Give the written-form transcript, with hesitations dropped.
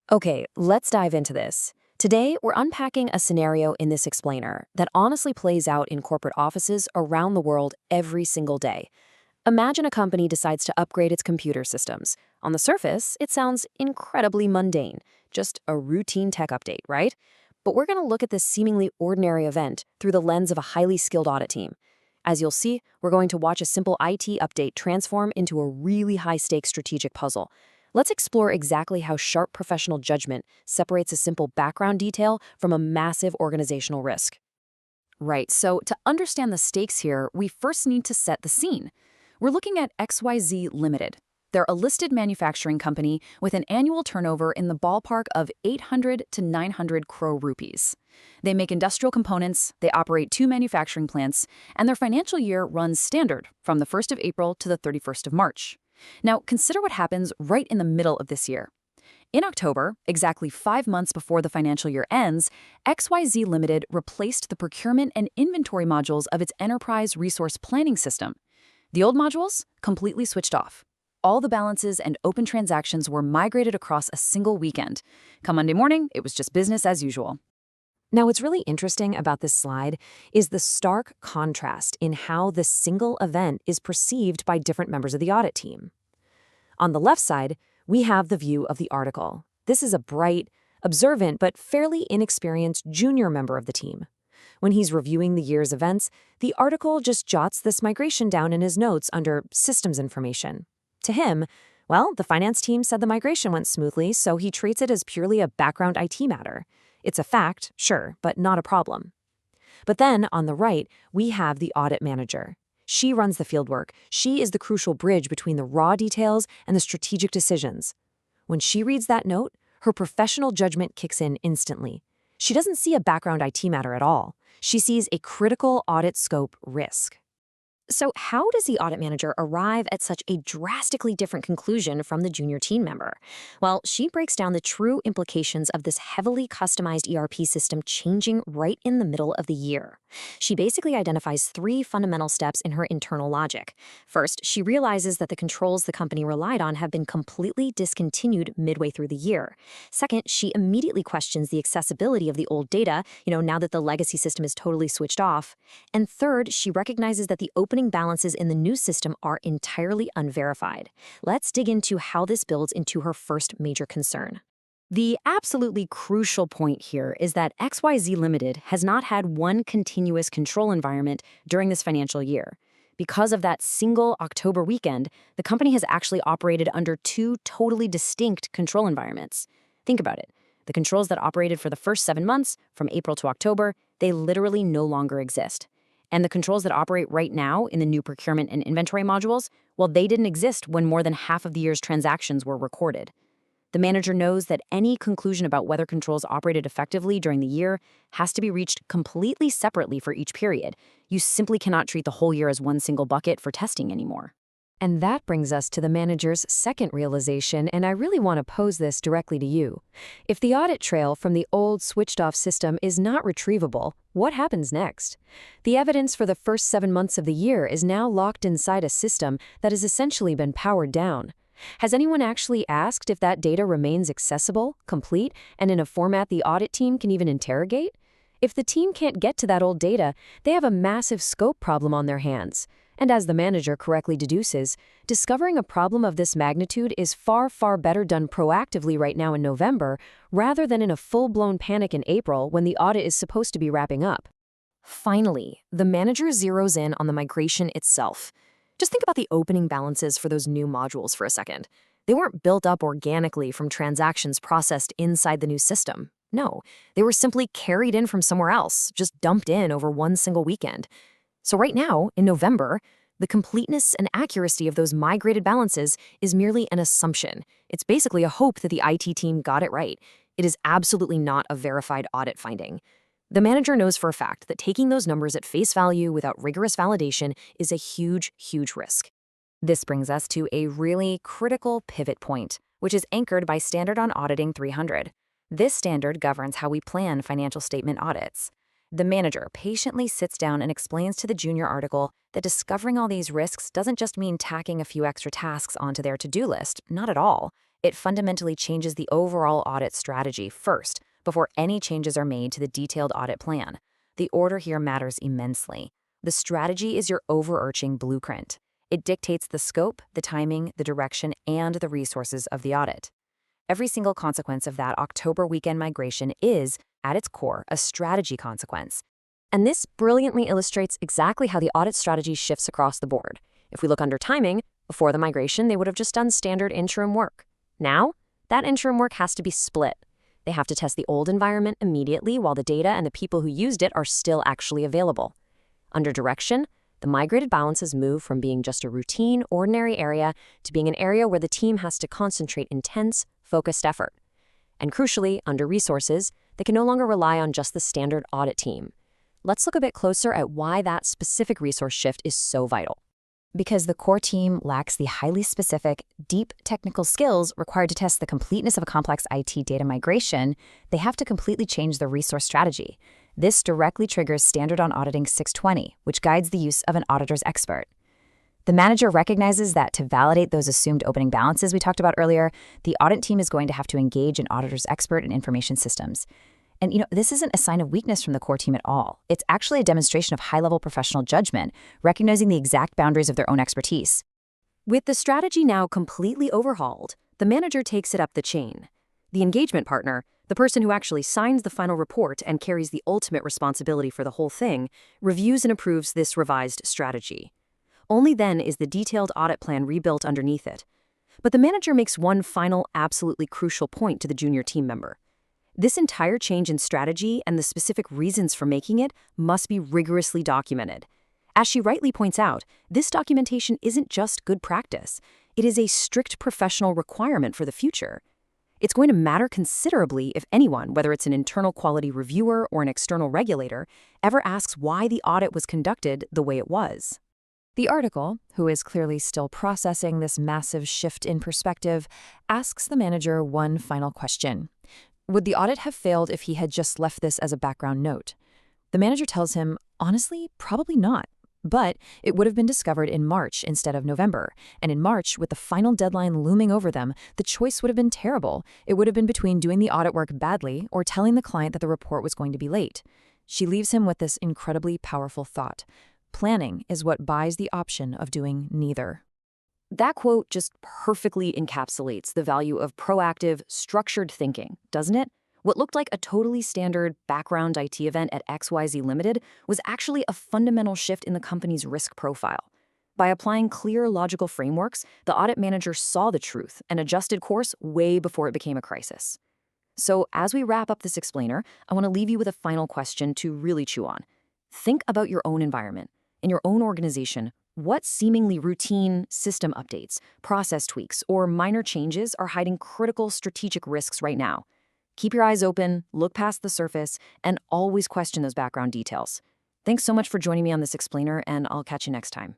Okay, let's dive into this. Today, we're unpacking a scenario in this explainer that honestly plays out in corporate offices around the world every single day. Imagine a company decides to upgrade its computer systems. On the surface, it sounds incredibly mundane, just a routine tech update, right? But we're going to look at this seemingly ordinary event through the lens of a highly skilled audit team. As you'll see, we're going to watch a simple IT update transform into a really high-stakes strategic puzzle. Let's explore exactly how sharp professional judgment separates a simple background detail from a massive organizational risk. Right, so to understand the stakes here, we first need to set the scene. We're looking at XYZ Limited. They're a listed manufacturing company with an annual turnover in the ballpark of 800 to 900 crore rupees. They make industrial components, they operate 2 manufacturing plants, and their financial year runs standard from the 1st of April to the 31st of March. Now, consider what happens right in the middle of this year. In October, exactly 5 months before the financial year ends, XYZ Limited replaced the procurement and inventory modules of its enterprise resource planning system. The old modules completely switched off. All the balances and open transactions were migrated across a single weekend. Come Monday morning, it was just business as usual. Now, what's really interesting about this slide is the stark contrast in how the single event is perceived by different members of the audit team. On the left side, we have the view of the article. This is a bright, observant, but fairly inexperienced junior member of the team. When he's reviewing the year's events, the article just jots this migration down in his notes under systems information. To him, well, the finance team said the migration went smoothly, so he treats it as purely a background IT matter. It's a fact, sure, but not a problem. But then, on the right, we have the audit manager. She runs the fieldwork. She is the crucial bridge between the raw details and the strategic decisions. When she reads that note, her professional judgment kicks in instantly. She doesn't see a background IT matter at all. She sees a critical audit scope risk. So how does the audit manager arrive at such a drastically different conclusion from the junior team member? Well, she breaks down the true implications of this heavily customized ERP system changing right in the middle of the year. She basically identifies 3 fundamental steps in her internal logic. First, she realizes that the controls the company relied on have been completely discontinued midway through the year. Second, she immediately questions the accessibility of the old data, now that the legacy system is totally switched off. And third, she recognizes that the opening balances in the new system are entirely unverified. Let's dig into how this builds into her first major concern. The absolutely crucial point here is that XYZ Limited has not had one continuous control environment during this financial year. Because of that single October weekend, the company has actually operated under 2 totally distinct control environments. Think about it. The controls that operated for the first 7 months, from April to October, they literally no longer exist. And the controls that operate right now in the new procurement and inventory modules, well, they didn't exist when more than half of the year's transactions were recorded. The manager knows that any conclusion about whether controls operated effectively during the year has to be reached completely separately for each period. You simply cannot treat the whole year as one single bucket for testing anymore. And that brings us to the manager's second realization, and I really want to pose this directly to you. If the audit trail from the old switched-off system is not retrievable, what happens next? The evidence for the first 7 months of the year is now locked inside a system that has essentially been powered down. Has anyone actually asked if that data remains accessible, complete, and in a format the audit team can even interrogate? If the team can't get to that old data, they have a massive scope problem on their hands. And as the manager correctly deduces, discovering a problem of this magnitude is far, far better done proactively right now in November, rather than in a full-blown panic in April when the audit is supposed to be wrapping up. Finally, the manager zeroes in on the migration itself. Just think about the opening balances for those new modules for a second. They weren't built up organically from transactions processed inside the new system. No, they were simply carried in from somewhere else, just dumped in over one single weekend. So right now, in November, the completeness and accuracy of those migrated balances is merely an assumption. It's basically a hope that the IT team got it right. It is absolutely not a verified audit finding. The manager knows for a fact that taking those numbers at face value without rigorous validation is a huge, huge risk. This brings us to a really critical pivot point, which is anchored by Standard on Auditing 300. This standard governs how we plan financial statement audits. The manager patiently sits down and explains to the junior article that discovering all these risks doesn't just mean tacking a few extra tasks onto their to-do list, not at all. It fundamentally changes the overall audit strategy first, before any changes are made to the detailed audit plan. The order here matters immensely. The strategy is your overarching blueprint. It dictates the scope, the timing, the direction, and the resources of the audit. Every single consequence of that October weekend migration is, at its core, a strategy consequence. And this brilliantly illustrates exactly how the audit strategy shifts across the board. If we look under timing, before the migration, they would have just done standard interim work. Now, that interim work has to be split. They have to test the old environment immediately while the data and the people who used it are still actually available. Under direction, the migrated balances move from being just a routine, ordinary area to being an area where the team has to concentrate intense, focused effort. And crucially, under resources, they can no longer rely on just the standard audit team. Let's look a bit closer at why that specific resource shift is so vital. Because the core team lacks the highly specific, deep technical skills required to test the completeness of a complex IT data migration, they have to completely change their resource strategy. This directly triggers Standard on Auditing 620, which guides the use of an auditor's expert. The manager recognizes that to validate those assumed opening balances we talked about earlier, the audit team is going to have to engage an auditor's expert in information systems. And this isn't a sign of weakness from the core team at all. It's actually a demonstration of high-level professional judgment, recognizing the exact boundaries of their own expertise. With the strategy now completely overhauled, the manager takes it up the chain. The engagement partner, the person who actually signs the final report and carries the ultimate responsibility for the whole thing, reviews and approves this revised strategy. Only then is the detailed audit plan rebuilt underneath it. But the manager makes one final, absolutely crucial point to the junior team member. This entire change in strategy and the specific reasons for making it must be rigorously documented. As she rightly points out, this documentation isn't just good practice. It is a strict professional requirement for the future. It's going to matter considerably if anyone, whether it's an internal quality reviewer or an external regulator, ever asks why the audit was conducted the way it was. The article, who is clearly still processing this massive shift in perspective, asks the manager one final question. Would the audit have failed if he had just left this as a background note? The manager tells him, honestly, probably not. But it would have been discovered in March instead of November. And in March, with the final deadline looming over them, the choice would have been terrible. It would have been between doing the audit work badly or telling the client that the report was going to be late. She leaves him with this incredibly powerful thought. Planning is what buys the option of doing neither. That quote just perfectly encapsulates the value of proactive, structured thinking, doesn't it? What looked like a totally standard background IT event at XYZ Limited was actually a fundamental shift in the company's risk profile. By applying clear, logical frameworks, the audit manager saw the truth and adjusted course way before it became a crisis. So as we wrap up this explainer, I want to leave you with a final question to really chew on. Think about your own environment. In your own organization, what seemingly routine system updates, process tweaks, or minor changes are hiding critical strategic risks right now? Keep your eyes open, look past the surface, and always question those background details. Thanks so much for joining me on this explainer, and I'll catch you next time.